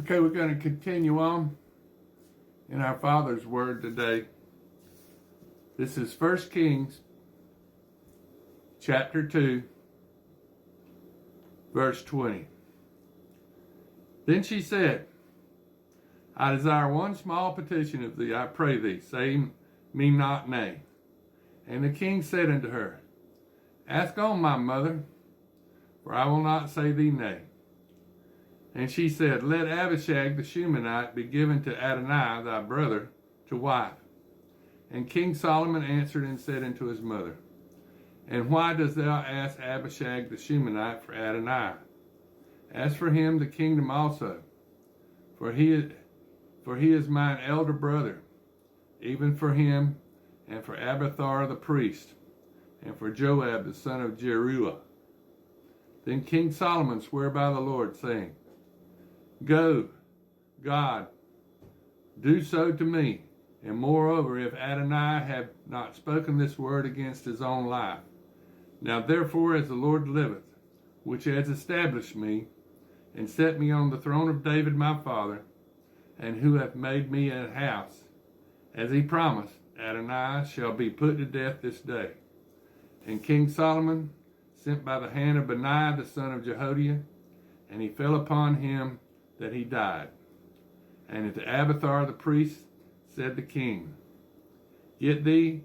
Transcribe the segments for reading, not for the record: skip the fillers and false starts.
Okay, we're going to continue on in our Father's Word today. This is 1 Kings chapter 2, verse 20. Then she said, I desire one small petition of thee, I pray thee, say me not nay. And the king said unto her, Ask on, my mother, for I will not say thee nay. And she said, Let Abishag the Shunammite be given to Adonijah thy brother to wife. And King Solomon answered and said unto his mother, And why dost thou ask Abishag the Shunammite for Adonijah? Ask for him the kingdom also, for he is mine elder brother, even for him, and for Abiathar the priest, and for Joab the son of Jeruah. Then King Solomon sware by the Lord, saying, Go, God, do so to me, and moreover, if Adonijah have not spoken this word against his own life. Now therefore, as the Lord liveth, which has established me, and set me on the throne of David my father, and who hath made me a house, as he promised, Adonijah shall be put to death this day. And King Solomon sent by the hand of Benaiah the son of Jehoiada, and he fell upon him that he died. And unto Abiathar the priest said the king, Get thee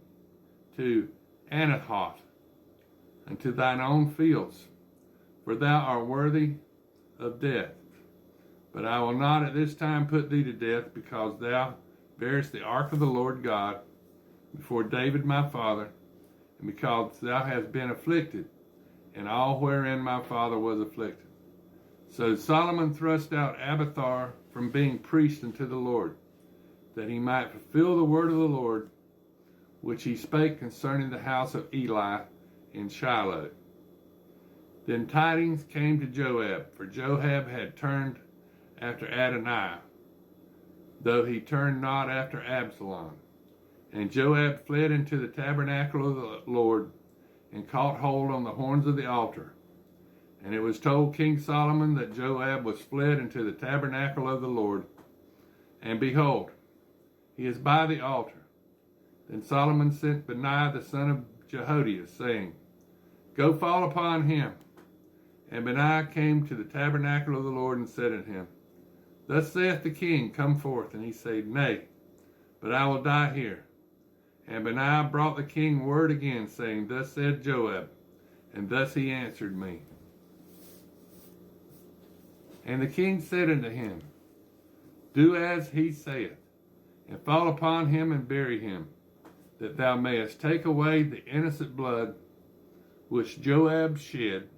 to Anathoth, and to thine own fields, for thou art worthy of death. But I will not at this time put thee to death, because thou bearest the ark of the Lord God before David my father, and because thou hast been afflicted in all wherein my father was afflicted. So Solomon thrust out Abiathar from being priest unto the Lord, that he might fulfill the word of the Lord, which he spake concerning the house of Eli in Shiloh. Then tidings came to Joab, for Joab had turned after Adonijah, though he turned not after Absalom. And Joab fled into the tabernacle of the Lord, and caught hold on the horns of the altar. And it was told King Solomon that Joab was fled into the tabernacle of the Lord, and behold, he is by the altar. Then Solomon sent Benaiah the son of Jehoiada, saying, Go fall upon him. And Benaiah came to the tabernacle of the Lord, and said unto him, Thus saith the king, Come forth. And he said, Nay, but I will die here. And Benaiah brought the king word again, saying, Thus said Joab, and thus he answered me. And the king said unto him, Do as he saith, and fall upon him and bury him, that thou mayest take away the innocent blood which Joab shed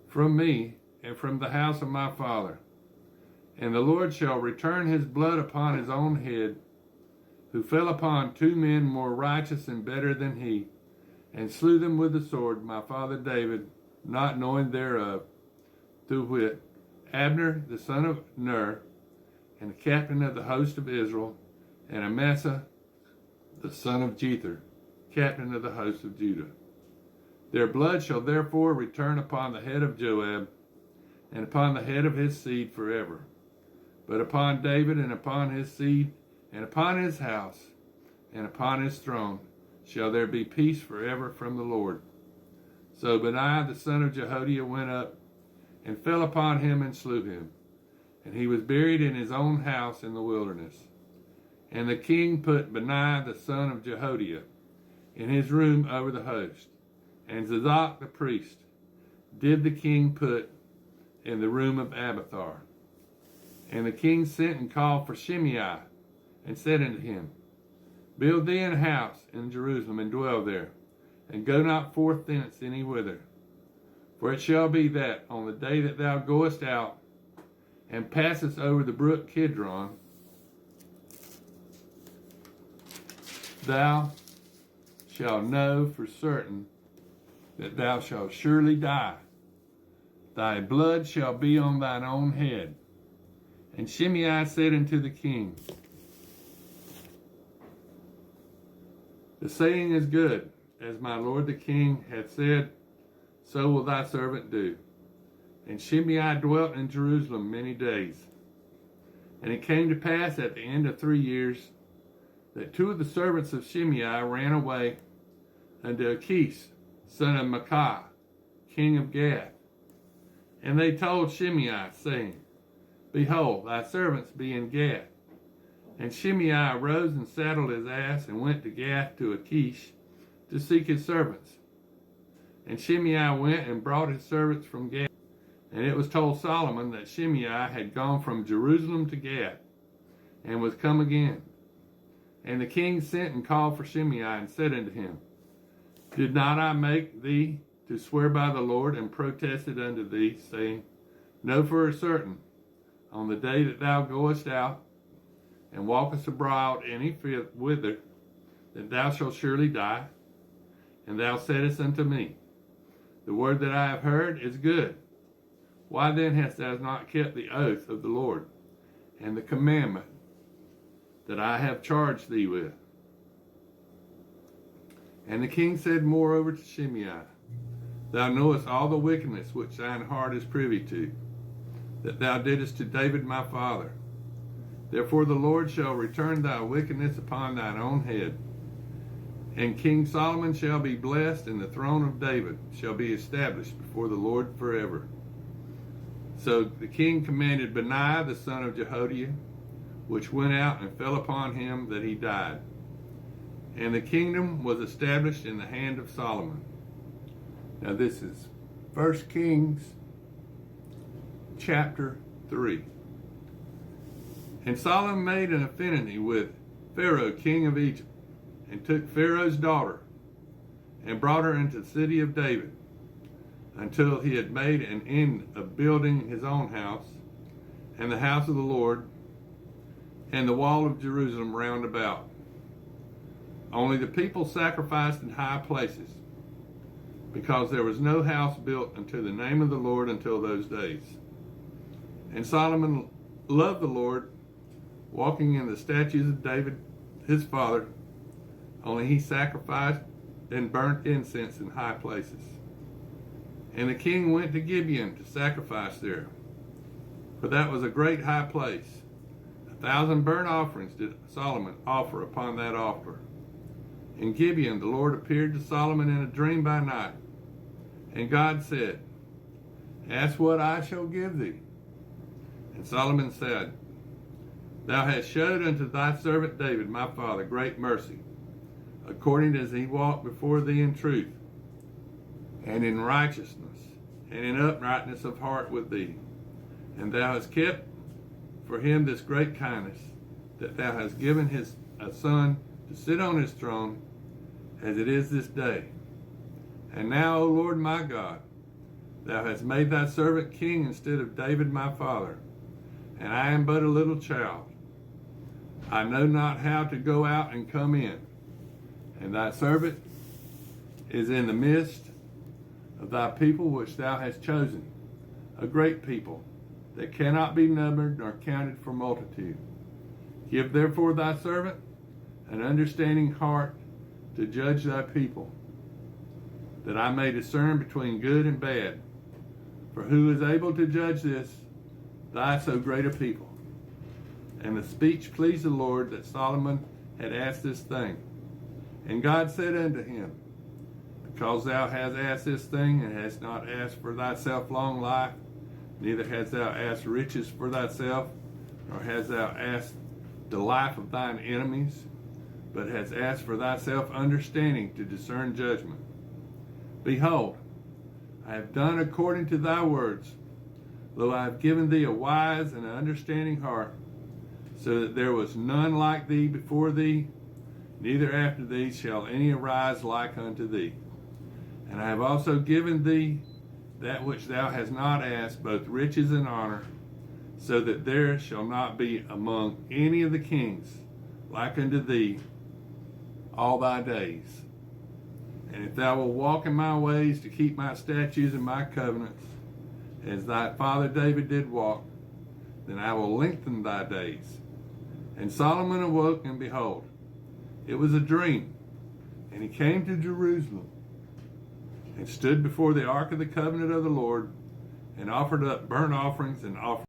from me and from the house of my father. And the Lord shall return his blood upon his own head, who fell upon two men more righteous and better than he, and slew them with the sword, my father David, not knowing thereof, to wit, Abner the son of Ner, and the captain of the host of Israel, and Amasa the son of Jether, captain of the host of Judah. Their blood shall therefore return upon the head of Joab, and upon the head of his seed forever. But upon David, and upon his seed, and upon his house, and upon his throne, shall there be peace forever from the Lord. So Benaiah the son of Jehoiada went up, and fell upon him, and slew him. And he was buried in his own house in the wilderness. And the king put Benaiah the son of Jehoiada in his room over the host, and Zadok the priest did the king put in the room of Abiathar. And the king sent and called for Shimei, and said unto him, Build thee an house in Jerusalem, and dwell there, and go not forth thence any whither. For it shall be that on the day that thou goest out, and passest over the brook Kidron, thou shalt know for certain that thou shalt surely die. Thy blood shall be on thine own head. And Shimei said unto the king, The saying is good, as my lord the king hath said, so will thy servant do. And Shimei dwelt in Jerusalem many days. And it came to pass at the end of 3 years that two of the servants of Shimei ran away unto Achish, son of Maacah, king of Gath. And they told Shimei, saying, Behold, thy servants be in Gath. And Shimei arose and saddled his ass and went to Gath to Achish to seek his servants. And Shimei went and brought his servants from Gath. And it was told Solomon that Shimei had gone from Jerusalem to Gath and was come again. And the king sent and called for Shimei and said unto him, Did not I make thee to swear by the Lord, and protested unto thee, saying, Know for a certain, on the day that thou goest out, and walkest abroad any whither, that thou shalt surely die? And thou saidst unto me, The word that I have heard is good. Why then hast thou not kept the oath of the Lord, and the commandment that I have charged thee with? And the king said moreover to Shimei, Thou knowest all the wickedness which thine heart is privy to, that thou didst to David my father. Therefore the Lord shall return thy wickedness upon thine own head. And King Solomon shall be blessed, and the throne of David shall be established before the Lord forever. So the king commanded Benaiah the son of Jehoiada, which went out and fell upon him, that he died. And the kingdom was established in the hand of Solomon. Now this is 1 Kings chapter 3. And Solomon made an affinity with Pharaoh king of Egypt, and took Pharaoh's daughter, and brought her into the city of David, until he had made an end of building his own house, and the house of the Lord, and the wall of Jerusalem round about. Only the people sacrificed in high places, because there was no house built unto the name of the Lord until those days. And Solomon loved the Lord, walking in the statutes of David his father, only he sacrificed and burnt incense in high places. And the king went to Gibeon to sacrifice there, for that was a great high place. 1,000 burnt offerings did Solomon offer upon that altar. In Gibeon the Lord appeared to Solomon in a dream by night, and God said, Ask what I shall give thee. And Solomon said, Thou hast showed unto thy servant David my father great mercy, according as he walked before thee in truth, and in righteousness, and in uprightness of heart with thee. And thou hast kept for him this great kindness, that thou hast given his a son to sit on his throne, as it is this day. And now, O Lord my God, thou hast made thy servant king instead of David my father, and I am but a little child. I know not how to go out and come in, and thy servant is in the midst of thy people which thou hast chosen, a great people that cannot be numbered nor counted for multitude. Give therefore thy servant an understanding heart to judge thy people, that I may discern between good and bad. For who is able to judge this, thy so great a people? And the speech pleased the Lord that Solomon had asked this thing. And God said unto him, Because thou hast asked this thing, and hast not asked for thyself long life, neither hast thou asked riches for thyself, nor hast thou asked the life of thine enemies, but hast asked for thyself understanding to discern judgment. Behold, I have done according to thy words. Lo, I have given thee a wise and an understanding heart, so that there was none like thee before thee, neither after thee shall any arise like unto thee. And I have also given thee that which thou hast not asked, both riches and honor, so that there shall not be among any of the kings like unto thee all thy days. And if thou wilt walk in my ways to keep my statutes and my covenants, as thy father David did walk, then I will lengthen thy days. And Solomon awoke, and behold, it was a dream. And he came to Jerusalem, and stood before the ark of the covenant of the Lord, and offered up burnt offerings and offerings